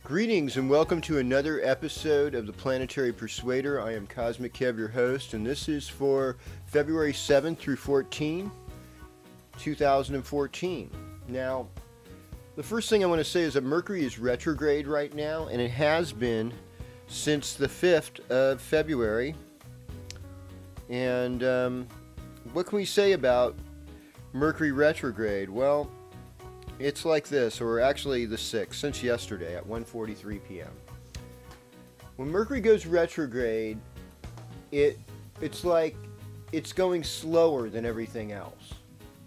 Greetings and welcome to another episode of the Planetary Persuader. I am Kozmic Kev, your host, and this is for February 7th through 14, 2014. Now, the first thing I want to say is that Mercury is retrograde right now, and it has been since the 5th of February. And what can we say about Mercury retrograde? Well, it's like this, or actually the 6th, since yesterday at 1:43 p.m. When Mercury goes retrograde, it's like it's going slower than everything else.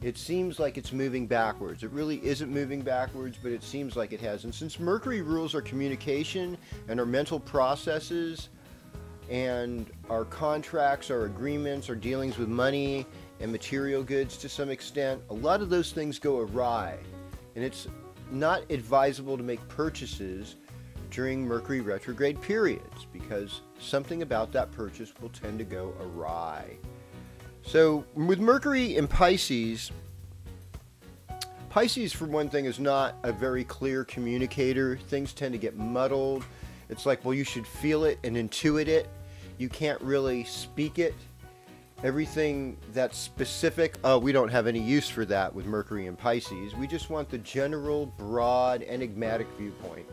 It seems like it's moving backwards. It really isn't moving backwards, but it seems like it has. And since Mercury rules our communication and our mental processes and our contracts, our agreements, our dealings with money and material goods to some extent, a lot of those things go awry. And it's not advisable to make purchases during Mercury retrograde periods because something about that purchase will tend to go awry. So with Mercury in Pisces, Pisces for one thing is not a very clear communicator. Things tend to get muddled. It's like, well, you should feel it and intuit it. You can't really speak it. Everything that's specific, we don't have any use for that with Mercury and Pisces. We just want the general, broad, enigmatic viewpoint.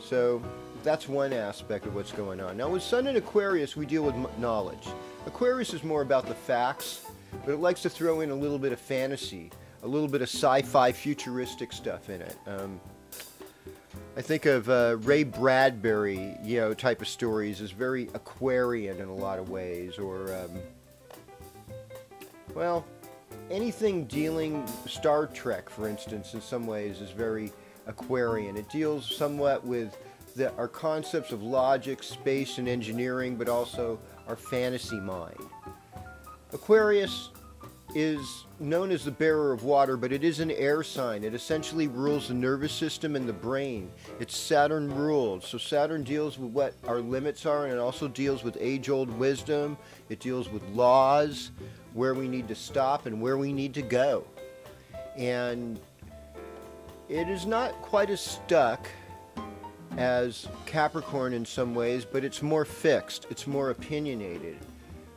So that's one aspect of what's going on. Now with Sun in Aquarius, we deal with knowledge. Aquarius is more about the facts, but it likes to throw in a little bit of fantasy, a little bit of sci-fi futuristic stuff in it. I think of Ray Bradbury, type of stories as very Aquarian in a lot of ways, or well, anything dealing, Star Trek, for instance, in some ways is very Aquarian. It deals somewhat with our concepts of logic, space, and engineering, but also our fantasy mind. Aquarius is known as the bearer of water, but it is an air sign. It essentially rules the nervous system and the brain. It's Saturn ruled. So Saturn deals with what our limits are, and it also deals with age-old wisdom. It deals with laws, where we need to stop and where we need to go. And it is not quite as stuck as Capricorn in some ways, but it's more fixed. It's more opinionated.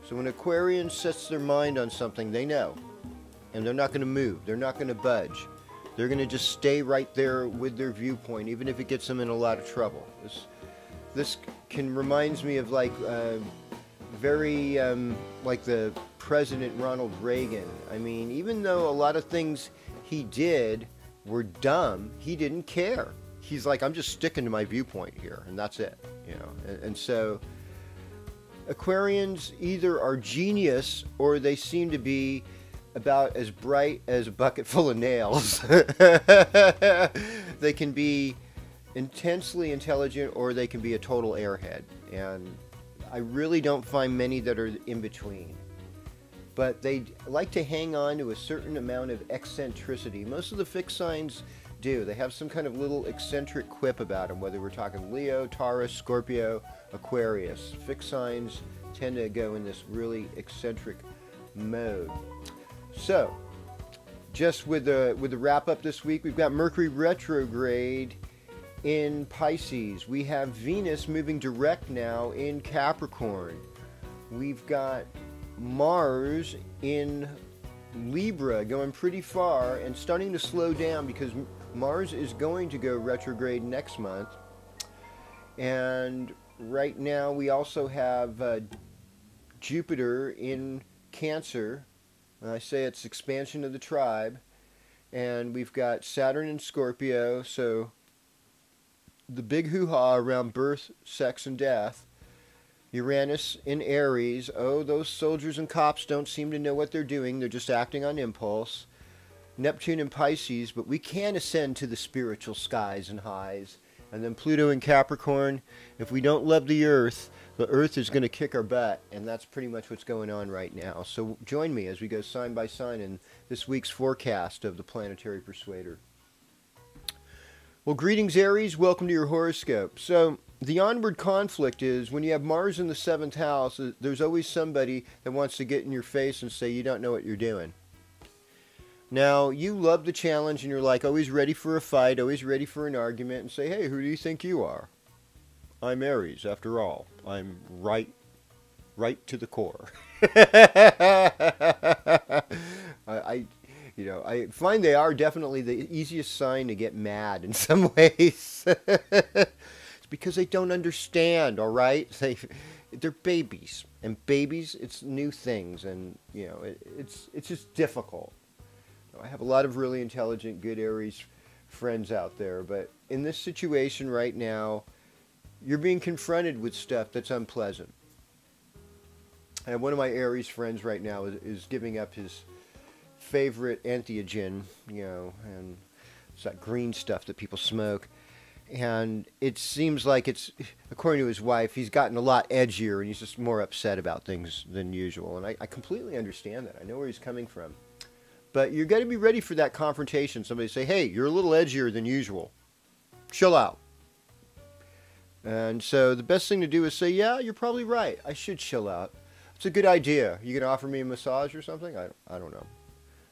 So when Aquarian sets their mind on something, they know. And they're not going to move. They're not going to budge. They're going to just stay right there with their viewpoint, even if it gets them in a lot of trouble. This reminds me of like like the President Ronald Reagan. I mean, even though a lot of things he did were dumb, he didn't care. He's like, I'm just sticking to my viewpoint here, and that's it. And so Aquarians either are genius or they seem to be about as bright as a bucket full of nails. They can be intensely intelligent or they can be a total airhead. And I really don't find many that are in between. But they like to hang on to a certain amount of eccentricity. Most of the fixed signs do. They have some kind of little eccentric quip about them, whether we're talking Leo, Taurus, Scorpio, Aquarius. Fixed signs tend to go in this really eccentric mode. So, just with the wrap up this week, we've got Mercury retrograde in Pisces. We have Venus moving direct now in Capricorn. We've got Mars in Libra going pretty far and starting to slow down because Mars is going to go retrograde next month. And right now we also have Jupiter in Cancer. I say it's expansion of the tribe. And we've got Saturn in Scorpio, so the big hoo-ha around birth, sex, and death. Uranus in Aries. Oh, those soldiers and cops don't seem to know what they're doing. They're just acting on impulse. Neptune in Pisces, but we can ascend to the spiritual skies and highs. And then Pluto in Capricorn. If we don't love the Earth is going to kick our butt. And that's pretty much what's going on right now. So join me as we go sign by sign in this week's forecast of the Planetary Persuader. Well, greetings, Aries. Welcome to your horoscope. So the onward conflict is when you have Mars in the 7th house, there's always somebody that wants to get in your face and say you don't know what you're doing. Now, you love the challenge and you're like always ready for a fight, always ready for an argument, and say, hey, who do you think you are? I'm Aries, after all. I'm right to the core. I find they are definitely the easiest sign to get mad in some ways. It's because they don't understand, all right? They're babies, and babies, it's new things, and it's just difficult. I have a lot of really intelligent, good Aries friends out there, but in this situation right now, you're being confronted with stuff that's unpleasant. I have one of my Aries friends right now is giving up his favorite entheogen, and it's that green stuff that people smoke. And it seems like according to his wife, he's gotten a lot edgier and he's just more upset about things than usual. And I completely understand that. I know where he's coming from. But you're got to be ready for that confrontation. Somebody say, hey, you're a little edgier than usual. Chill out. And so the best thing to do is say, yeah, you're probably right. I should chill out. It's a good idea. You gonna offer me a massage or something? I don't know.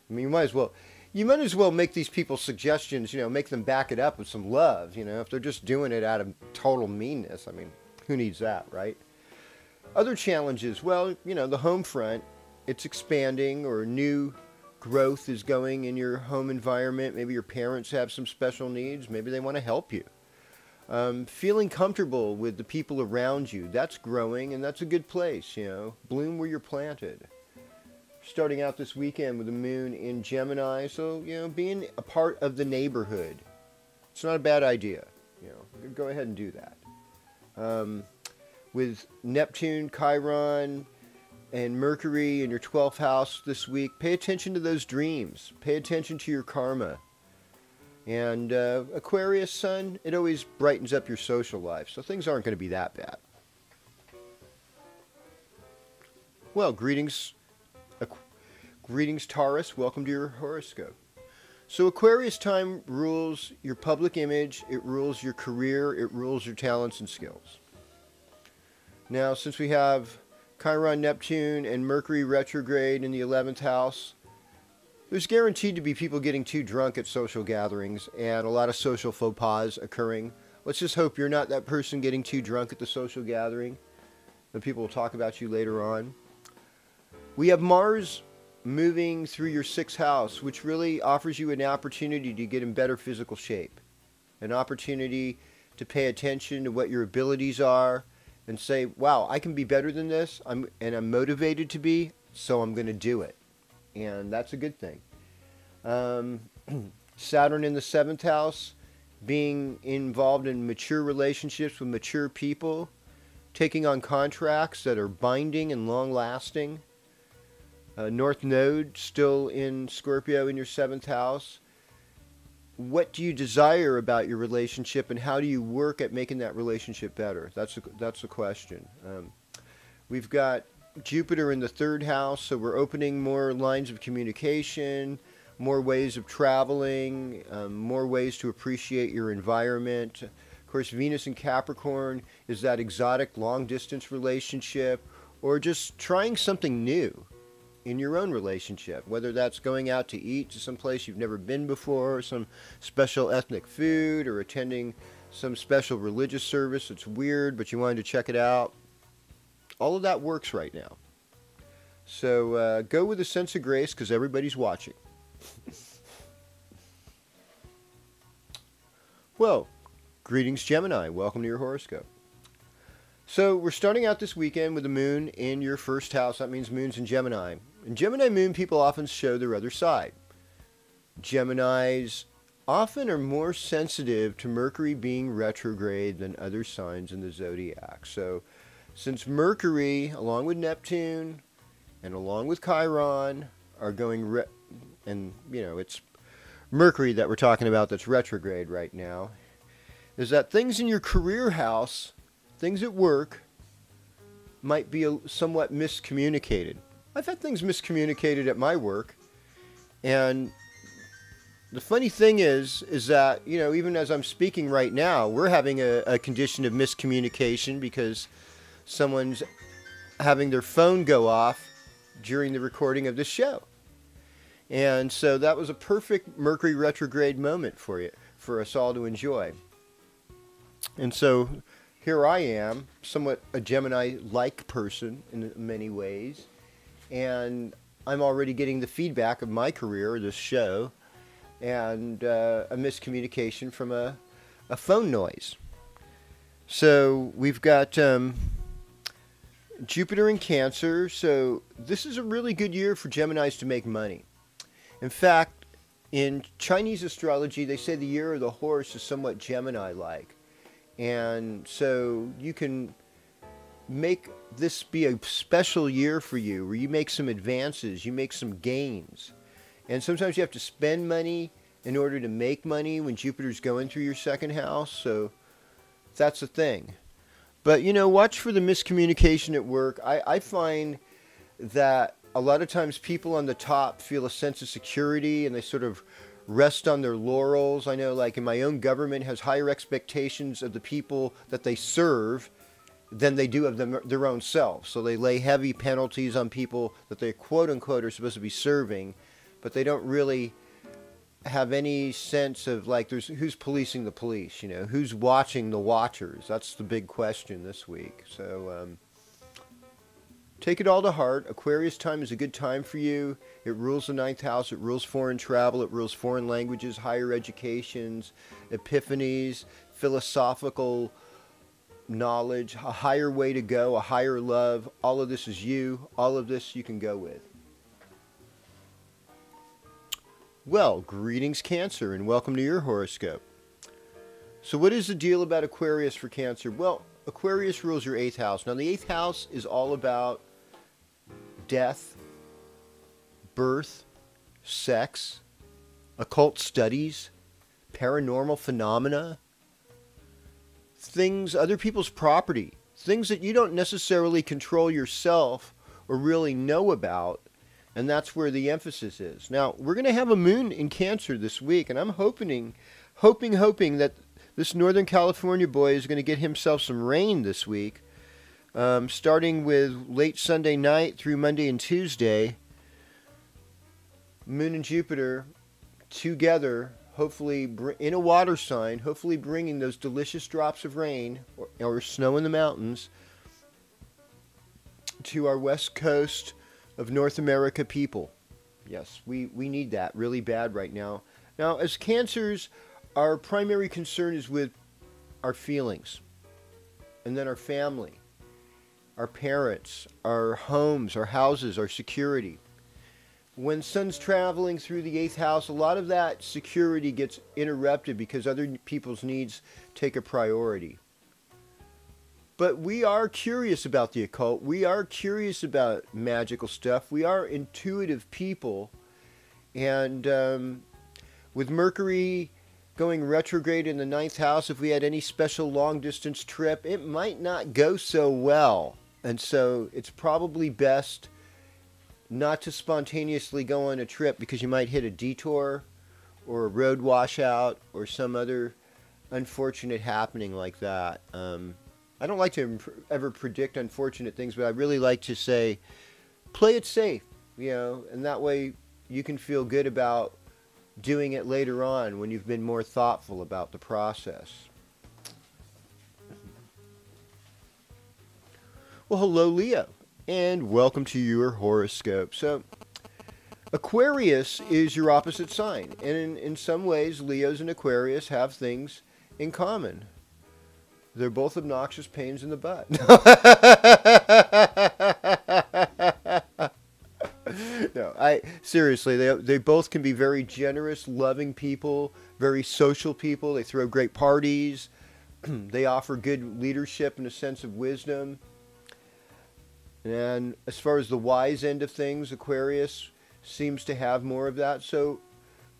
I mean, you might as well make these people suggestions, make them back it up with some love, if they're just doing it out of total meanness. I mean, who needs that, right? Other challenges, well, the home front, it's expanding, or new growth is going in your home environment. Maybe your parents have some special needs. Maybe they want to help you. Feeling comfortable with the people around you, that's growing, and that's a good place, Bloom where you're planted. Starting out this weekend with the moon in Gemini, so, being a part of the neighborhood. It's not a bad idea, Go ahead and do that. With Neptune, Chiron, and Mercury in your 12th house this week, pay attention to those dreams. Pay attention to your karma. And Aquarius Sun, it always brightens up your social life, so things aren't going to be that bad. Well, greetings Taurus, welcome to your horoscope. So Aquarius time rules your public image, it rules your career, it rules your talents and skills. Now, since we have Chiron, Neptune, and Mercury retrograde in the 11th house, there's guaranteed to be people getting too drunk at social gatherings and a lot of social faux pas occurring. Let's just hope you're not that person getting too drunk at the social gathering. The people will talk about you later on. We have Mars moving through your 6th house, which really offers you an opportunity to get in better physical shape. An opportunity to pay attention to what your abilities are and say, wow, I can be better than this, I'm motivated to be, so I'm going to do it. And that's a good thing. Saturn in the 7th house, being involved in mature relationships with mature people, taking on contracts that are binding and long-lasting. North Node still in Scorpio in your 7th house. What do you desire about your relationship, and how do you work at making that relationship better? That's the question. We've got Jupiter in the 3rd house, so we're opening more lines of communication, more ways of traveling, more ways to appreciate your environment. Of course, Venus in Capricorn is that exotic long-distance relationship, or just trying something new in your own relationship, whether that's going out to eat to some place you've never been before, some special ethnic food, or attending some special religious service that's weird but you wanted to check it out. All of that works right now. So go with a sense of grace, because everybody's watching. Well, greetings Gemini, welcome to your horoscope. So we're starting out this weekend with the moon in your 1st house. That means moon's in Gemini. In Gemini moon, people often show their other side. Geminis often are more sensitive to Mercury being retrograde than other signs in the zodiac. So since Mercury, along with Neptune and along with Chiron, are going and it's Mercury that we're talking about that's retrograde right now, is that things in your career house, things at work, might be somewhat miscommunicated. I've had things miscommunicated at my work, and the funny thing is that, even as I'm speaking right now, we're having a condition of miscommunication because someone's having their phone go off during the recording of the show. And so that was a perfect Mercury retrograde moment for you, for us all to enjoy. And so here I am, somewhat a Gemini-like person in many ways, and I'm already getting the feedback of my career, this show, and a miscommunication from a phone noise. So we've got Jupiter in Cancer, so this is a really good year for Geminis to make money. In fact, in Chinese astrology, they say the year of the horse is somewhat Gemini-like. And so you can make this be a special year for you, where you make some advances, you make some gains. And sometimes you have to spend money in order to make money when Jupiter's going through your second house, so that's the thing. But, you know, watch for the miscommunication at work. I find that a lot of times people on the top feel a sense of security and they sort of rest on their laurels. I know, like in my own government, has higher expectations of the people that they serve than they do of their own selves. So they lay heavy penalties on people that they quote unquote are supposed to be serving, but they don't really have any sense of, like, there's who's policing the police, you know, who's watching the watchers. That's the big question this week. So take it all to heart. Aquarius time is a good time for you. It rules the 9th house. It rules foreign travel. It rules foreign languages, higher educations, epiphanies, philosophical knowledge, a higher way to go, a higher love. All of this is you. All of this you can go with. Well, greetings Cancer, and welcome to your horoscope. So what is the deal about Aquarius for Cancer? Well, Aquarius rules your 8th house. Now the 8th house is all about death, birth, sex, occult studies, paranormal phenomena, things, other people's property, things that you don't necessarily control yourself or really know about. And that's where the emphasis is. Now, we're going to have a moon in Cancer this week, and I'm hoping that this Northern California boy is going to get himself some rain this week, starting with late Sunday night through Monday and Tuesday. Moon and Jupiter together, hopefully in a water sign, hopefully bringing those delicious drops of rain or snow in the mountains to our west coast of North America people. Yes, we need that really bad right now. Now, as Cancers, our primary concern is with our feelings, and then our family, our parents, our homes, our houses, our security. When Sun's traveling through the 8th house, a lot of that security gets interrupted because other people's needs take a priority. But we are curious about the occult. We are curious about magical stuff. We are intuitive people. And with Mercury going retrograde in the 9th house, if we had any special long-distance trip, it might not go so well. And so it's probably best not to spontaneously go on a trip, because you might hit a detour or a road washout or some other unfortunate happening like that. I don't like to ever predict unfortunate things, but I really like to say, play it safe, you know, and that way you can feel good about doing it later on when you've been more thoughtful about the process. Well, hello Leo, and welcome to your horoscope. So, Aquarius is your opposite sign, and in some ways, Leos and Aquarius have things in common. They're both obnoxious pains in the butt. No, seriously, they both can be very generous, loving people, very social people. They throw great parties. They offer good leadership and a sense of wisdom. And as far as the wise end of things, Aquarius seems to have more of that. So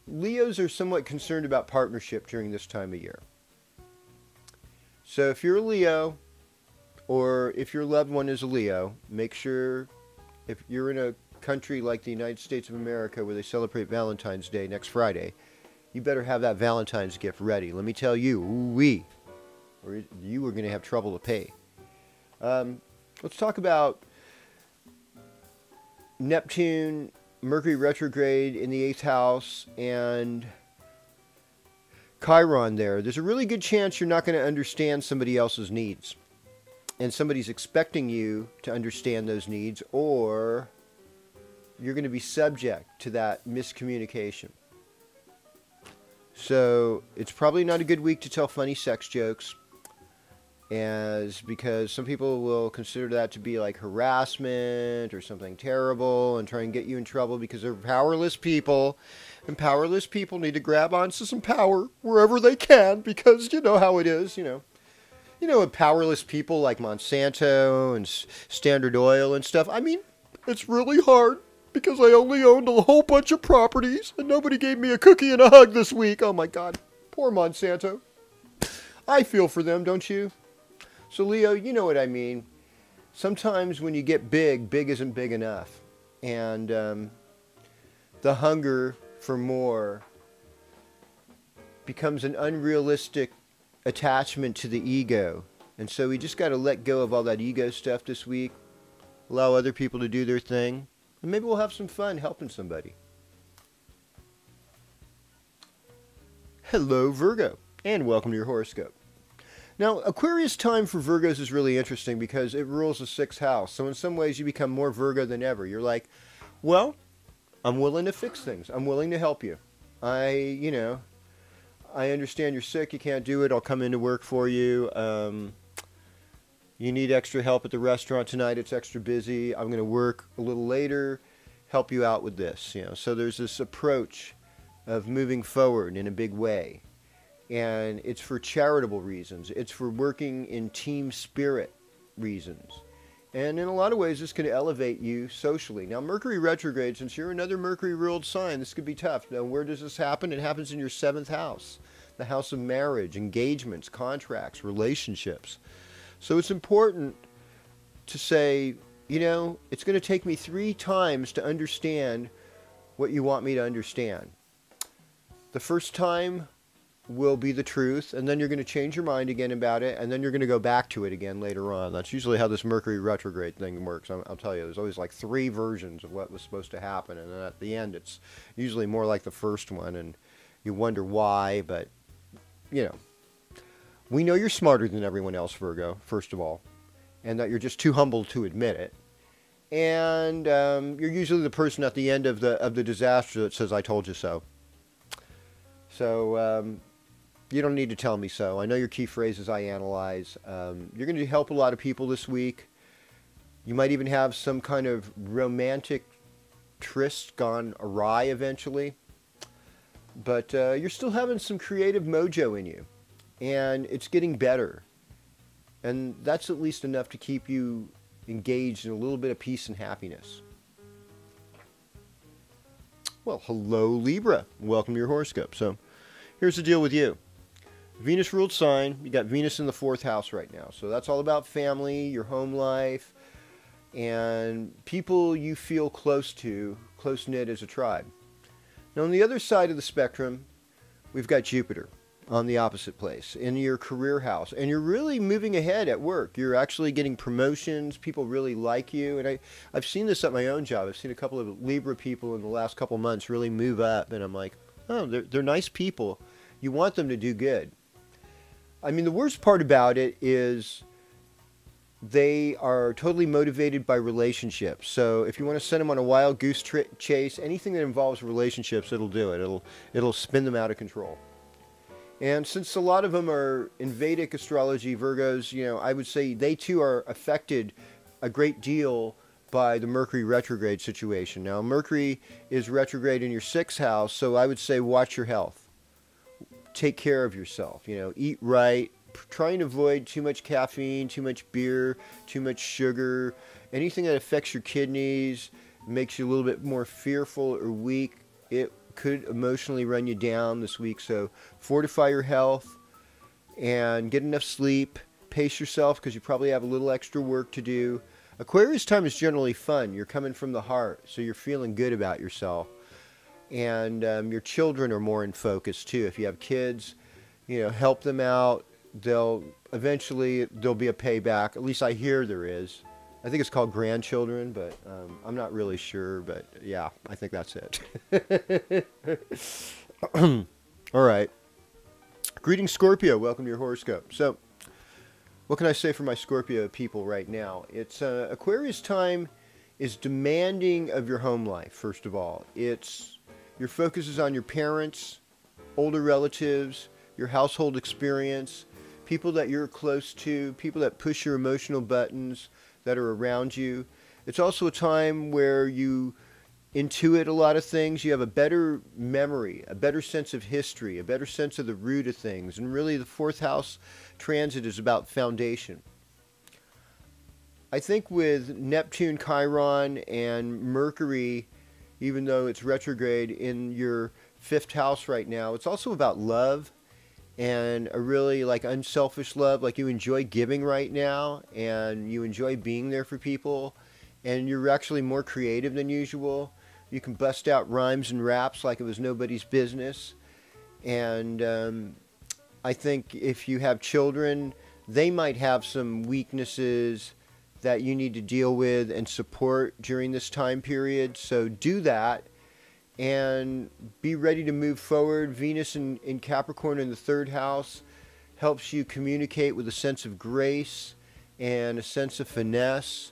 Leos are somewhat concerned about partnership during this time of year. So if you're a Leo, or if your loved one is a Leo, make sure, if you're in a country like the United States of America where they celebrate Valentine's Day next Friday, you better have that Valentine's gift ready. Let me tell you, ooh-wee, or you are going to have trouble to pay. Let's talk about Neptune Mercury retrograde in the 8th house and Chiron there, there's a really good chance you're not going to understand somebody else's needs. And somebody's expecting you to understand those needs, or you're going to be subject to that miscommunication. So it's probably not a good week to tell funny sex jokes, because some people will consider that to be like harassment or something terrible and try and get you in trouble because they're powerless people. And powerless people need to grab onto some power wherever they can, because you know how it is, with powerless people like Monsanto and Standard Oil and stuff. I mean, it's really hard because I only owned a whole bunch of properties and nobody gave me a cookie and a hug this week. Oh my God, poor Monsanto. I feel for them, don't you? So Leo, you know what I mean. Sometimes when you get big, big isn't big enough. And the hunger for more becomes an unrealistic attachment to the ego. And so we just got to let go of all that ego stuff this week. Allow other people to do their thing. And maybe we'll have some fun helping somebody. Hello, Virgo, and welcome to your horoscope. Now, Aquarius time for Virgos is really interesting because it rules the 6th house. So in some ways you become more Virgo than ever. You're like, well, I'm willing to fix things. I'm willing to help you. I understand you're sick. You can't do it. I'll come into work for you. You need extra help at the restaurant tonight. It's extra busy. I'm going to work a little later, help you out with this. So there's this approach of moving forward in a big way. And it's for charitable reasons. It's for working in team spirit reasons. And in a lot of ways, this can elevate you socially. Now, Mercury retrograde, since you're another Mercury-ruled sign, this could be tough. Now, where does this happen? It happens in your 7th house, the house of marriage, engagements, contracts, relationships. So it's important to say, it's going to take me 3 times to understand what you want me to understand. The first time will be the truth, and then you're going to change your mind again about it, and then you're going to go back to it again later on. That's usually how this Mercury retrograde thing works. I'll tell you, there's always like 3 versions of what was supposed to happen, and then at the end it's usually more like the first one, and you wonder why, but we know you're smarter than everyone else, Virgo, first of all, and that you're just too humble to admit it. And you're usually the person at the end of the disaster that says, I told you so. So you don't need to tell me so. I know your key phrases I analyze. You're going to help a lot of people this week. You might even have some kind of romantic tryst gone awry eventually. But you're still having some creative mojo in you. And it's getting better. And that's at least enough to keep you engaged in a little bit of peace and happiness. Well, hello Libra. Welcome to your horoscope. So here's the deal with you. Venus ruled sign. You got Venus in the 4th house right now. So that's all about family, your home life, and people you feel close to, close-knit as a tribe. Now on the other side of the spectrum, we've got Jupiter on the opposite place in your career house, and you're really moving ahead at work. You're actually getting promotions. People really like you, and I've seen this at my own job. I've seen a couple of Libra people in the last couple months really move up, and I'm like, oh, they're nice people. You want them to do good. I mean, the worst part about it is they are totally motivated by relationships. So if you want to send them on a wild goose chase, anything that involves relationships, it'll do it. It'll spin them out of control. And since a lot of them are in Vedic astrology, Virgos, I would say they too are affected a great deal by the Mercury retrograde situation. Now, Mercury is retrograde in your 6th house, so I would say watch your health. Take care of yourself, eat right, try and avoid too much caffeine, too much beer, too much sugar, anything that affects your kidneys, makes you a little bit more fearful or weak. It could emotionally run you down this week, so fortify your health and get enough sleep. Pace yourself because you probably have a little extra work to do. Aquarius time is generally fun. You're coming from the heart, so you're feeling good about yourself. And your children are more in focus too. If you have kids, help them out. Eventually there'll be a payback. At least I hear there is. I think it's called grandchildren, but I'm not really sure. But yeah, I think that's it. All right. Greetings, Scorpio. Welcome to your horoscope. So, what can I say for my Scorpio people right now? It's Aquarius time is demanding of your home life, first of all. Your focus is on your parents, older relatives, your household experience, people that you're close to, people that push your emotional buttons that are around you. It's also a time where you intuit a lot of things. You have a better memory, a better sense of history, a better sense of the root of things. And really the fourth house transit is about foundation. I think with Neptune, Chiron, and Mercury, even though it's retrograde in your fifth house right now, it's also about love and a really like unselfish love. Like you enjoy giving right now and you enjoy being there for people and you're actually more creative than usual. You can bust out rhymes and raps like it was nobody's business. And I think if you have children, they might have some weaknesses that you need to deal with and support during this time period. So do that and be ready to move forward. Venus in Capricorn in the third house helps you communicate with a sense of grace and a sense of finesse.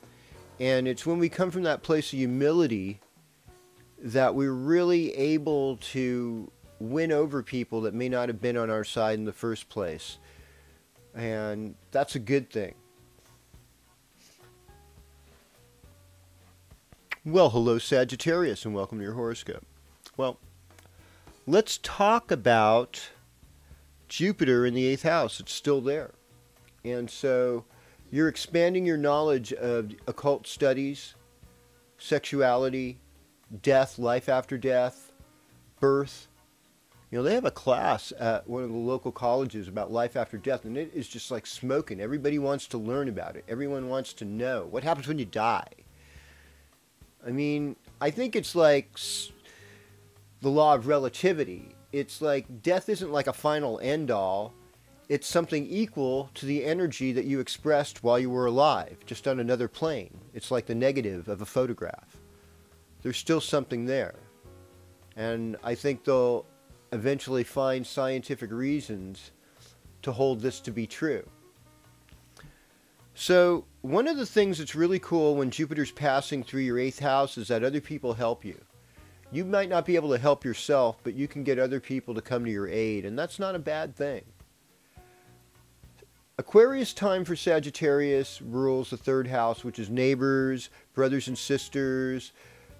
And it's when we come from that place of humility that we're really able to win over people that may not have been on our side in the first place. And that's a good thing. Well, hello Sagittarius, and welcome to your horoscope. Well, let's talk about Jupiter in the 8th house. It's still there. And so you're expanding your knowledge of occult studies, sexuality, death, life after death, birth. You know, they have a class at one of the local colleges about life after death, and it is just like smoking. Everybody wants to learn about it. Everyone wants to know what happens when you die. I mean, I think it's like the law of relativity. It's like death isn't like a final end all. It's something equal to the energy that you expressed while you were alive, just on another plane. It's like the negative of a photograph. There's still something there. And I think they'll eventually find scientific reasons to hold this to be true. So one of the things that's really cool when Jupiter's passing through your 8th house is that other people help you. You might not be able to help yourself, but you can get other people to come to your aid, and that's not a bad thing. Aquarius time for Sagittarius rules the 3rd house, which is neighbors, brothers and sisters,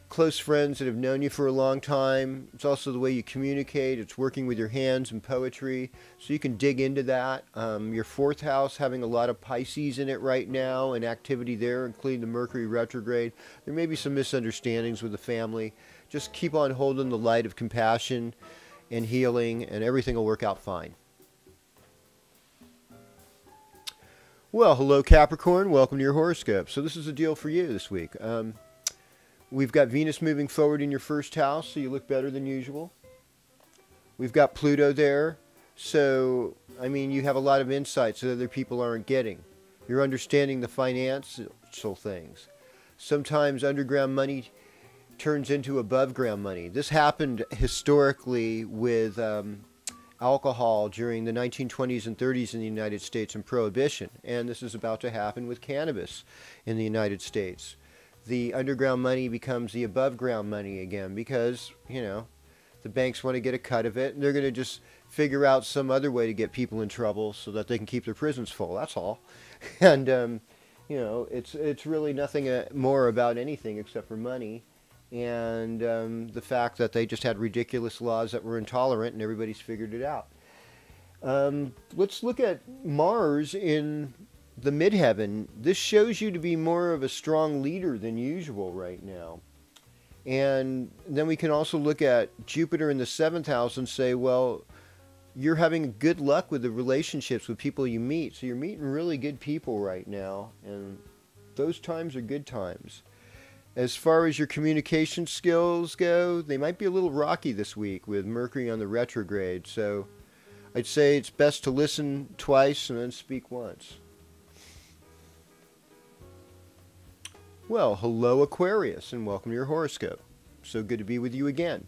close friends that have known you for a long time. It's also the way you communicate. It's working with your hands and poetry. So you can dig into that. Your 4th house having a lot of Pisces in it right now and activity there, including the Mercury retrograde. There may be some misunderstandings with the family. Just keep on holding the light of compassion and healing, and everything will work out fine. Well, hello Capricorn. Welcome to your horoscope. So this is a deal for you this week. We've got Venus moving forward in your 1st house, so you look better than usual. We've got Pluto there, so, I mean, you have a lot of insights that other people aren't getting. You're understanding the financial things. Sometimes underground money turns into above ground money. This happened historically with alcohol during the 1920s and 30s in the United States and Prohibition, and this is about to happen with cannabis in the United States. The underground money becomes the above ground money again because, you know, the banks want to get a cut of it and they're going to just figure out some other way to get people in trouble so that they can keep their prisons full. That's all. And, you know, it's really nothing more about anything except for money and the fact that they just had ridiculous laws that were intolerant and everybody's figured it out. Let's look at Mars in the midheaven. This shows you to be more of a strong leader than usual right now. And then we can also look at Jupiter in the 7th house and say, well, you're having good luck with the relationships with people you meet. So you're meeting really good people right now, and those times are good times. As far as your communication skills go, they might be a little rocky this week with Mercury on the retrograde. So I'd say it's best to listen twice and then speak once. Well, hello Aquarius, and welcome to your horoscope. So good to be with you again.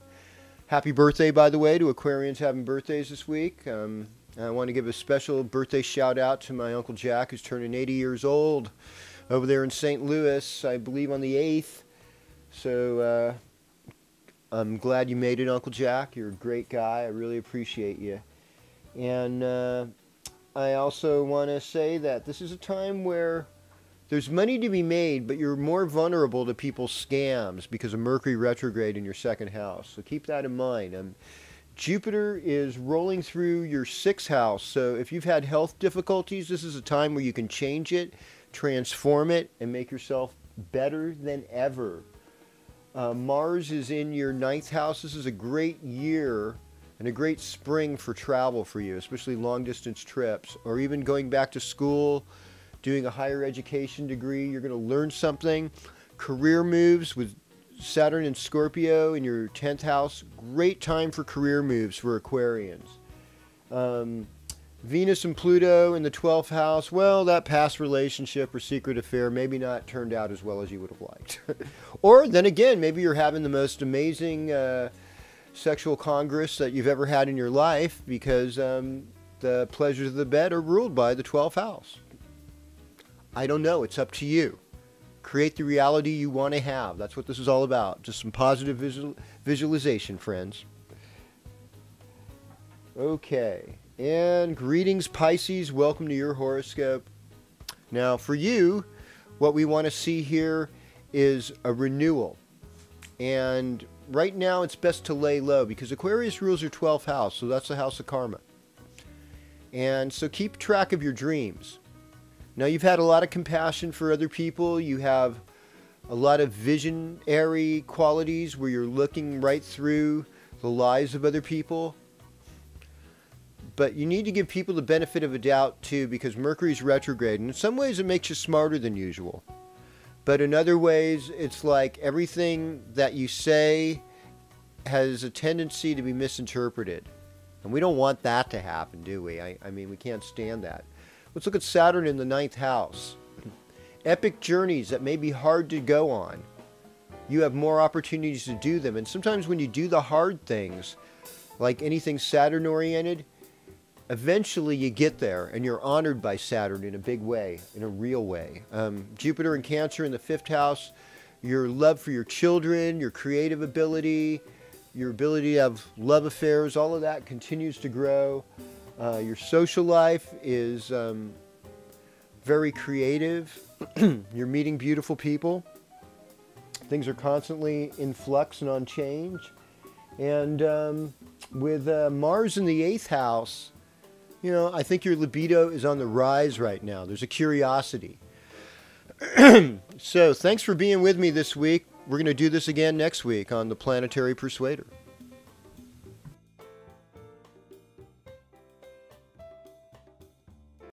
Happy birthday, by the way, to Aquarians having birthdays this week. I want to give a special birthday shout out to my Uncle Jack, who's turning 80 years old over there in St. Louis, I believe on the 8th. So I'm glad you made it, Uncle Jack. You're a great guy. I really appreciate you. And I also want to say that this is a time where there's money to be made, but you're more vulnerable to people's scams because of Mercury retrograde in your second house. So keep that in mind. Jupiter is rolling through your 6th house. So if you've had health difficulties, this is a time where you can change it, transform it, and make yourself better than ever. Mars is in your 9th house. This is a great year and a great spring for travel for you, especially long distance trips or even going back to school, doing a higher education degree. You're going to learn something. Career moves with Saturn and Scorpio in your 10th house. Great time for career moves for Aquarians. Venus and Pluto in the 12th house. Well, that past relationship or secret affair maybe not turned out as well as you would have liked. Or then again, maybe you're having the most amazing sexual congress that you've ever had in your life because the pleasures of the bed are ruled by the 12th house. I don't know. It's up to you. Create the reality you want to have. That's what this is all about. Just some positive visualization, friends. Okay. And greetings, Pisces. Welcome to your horoscope. Now, for you, what we want to see here is a renewal. And right now, it's best to lay low because Aquarius rules your 12th house. So that's the house of karma. And so keep track of your dreams. Now, you've had a lot of compassion for other people. You have a lot of visionary qualities where you're looking right through the lives of other people. But you need to give people the benefit of a doubt, too, because Mercury's retrograde. And in some ways, it makes you smarter than usual. But in other ways, it's like everything that you say has a tendency to be misinterpreted. And we don't want that to happen, do we? I mean, we can't stand that. Let's look at Saturn in the 9th house. Epic journeys that may be hard to go on. You have more opportunities to do them. And sometimes when you do the hard things, like anything Saturn-oriented, eventually you get there and you're honored by Saturn in a big way, in a real way. Jupiter and Cancer in the 5th house, your love for your children, your creative ability, your ability to have love affairs, all of that continues to grow. Your social life is very creative. You're meeting beautiful people. Things are constantly in flux and on change. And with Mars in the 8th house, you know, I think your libido is on the rise right now. There's a curiosity. So thanks for being with me this week. We're going to do this again next week on the Planetary Persuader.